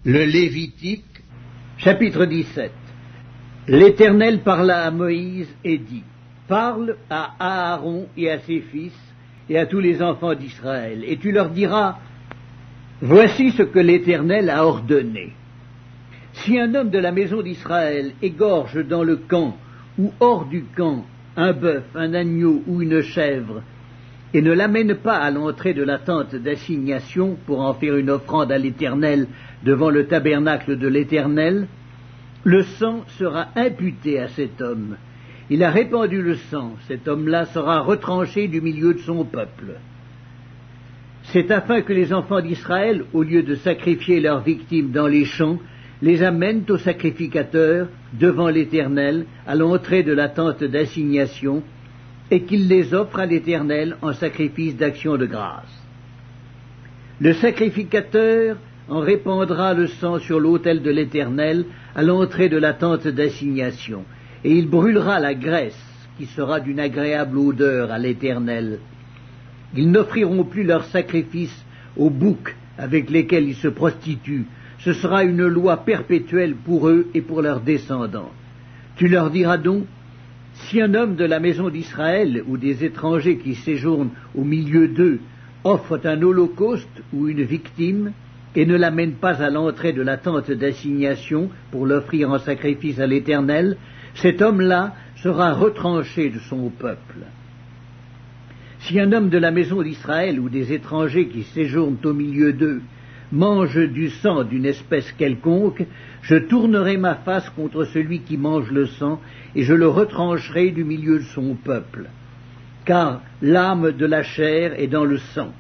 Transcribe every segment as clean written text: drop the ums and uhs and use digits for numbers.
Le Lévitique, chapitre 17. L'Éternel parla à Moïse et dit, « Parle à Aaron et à ses fils et à tous les enfants d'Israël, et tu leur diras, voici ce que l'Éternel a ordonné. Si un homme de la maison d'Israël égorge dans le camp ou hors du camp un bœuf, un agneau ou une chèvre, et ne l'amène pas à l'entrée de la tente d'assignation pour en faire une offrande à l'Éternel devant le tabernacle de l'Éternel, le sang sera imputé à cet homme. Il a répandu le sang, cet homme-là sera retranché du milieu de son peuple. C'est afin que les enfants d'Israël, au lieu de sacrifier leurs victimes dans les champs, les amènent au sacrificateur devant l'Éternel à l'entrée de la tente d'assignation, et qu'il les offre à l'Éternel en sacrifice d'action de grâce. Le sacrificateur en répandra le sang sur l'autel de l'Éternel à l'entrée de la tente d'assignation, et il brûlera la graisse, qui sera d'une agréable odeur à l'Éternel. Ils n'offriront plus leurs sacrifices aux boucs avec lesquels ils se prostituent. Ce sera une loi perpétuelle pour eux et pour leurs descendants. Tu leur diras donc, si un homme de la maison d'Israël ou des étrangers qui séjournent au milieu d'eux offre un holocauste ou une victime et ne l'amène pas à l'entrée de la tente d'assignation pour l'offrir en sacrifice à l'Éternel, cet homme-là sera retranché de son peuple. Si un homme de la maison d'Israël ou des étrangers qui séjournent au milieu d'eux mange du sang d'une espèce quelconque, je tournerai ma face contre celui qui mange le sang, et je le retrancherai du milieu de son peuple. Car l'âme de la chair est dans le sang.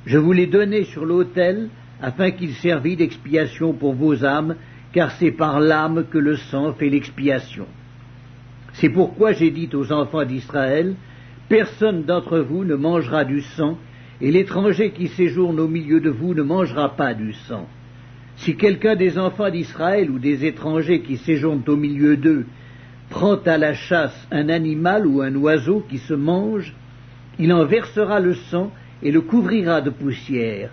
Je vous l'ai donné sur l'autel, afin qu'il servît d'expiation pour vos âmes, car c'est par l'âme que le sang fait l'expiation. C'est pourquoi j'ai dit aux enfants d'Israël, personne d'entre vous ne mangera du sang, et l'étranger qui séjourne au milieu de vous ne mangera pas du sang. Si quelqu'un des enfants d'Israël ou des étrangers qui séjournent au milieu d'eux prend à la chasse un animal ou un oiseau qui se mange, il en versera le sang et le couvrira de poussière,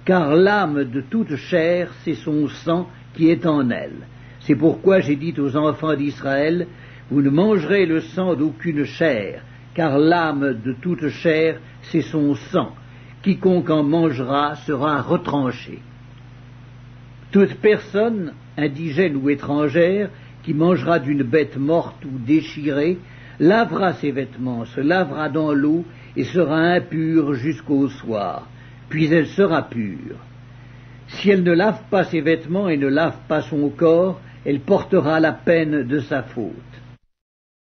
car l'âme de toute chair, c'est son sang qui est en elle. C'est pourquoi j'ai dit aux enfants d'Israël, vous ne mangerez le sang d'aucune chair, car l'âme de toute chair, c'est son sang. Quiconque en mangera sera retranché. Toute personne, indigène ou étrangère, qui mangera d'une bête morte ou déchirée, lavera ses vêtements, se lavera dans l'eau et sera impure jusqu'au soir, puis elle sera pure. Si elle ne lave pas ses vêtements et ne lave pas son corps, elle portera la peine de sa faute.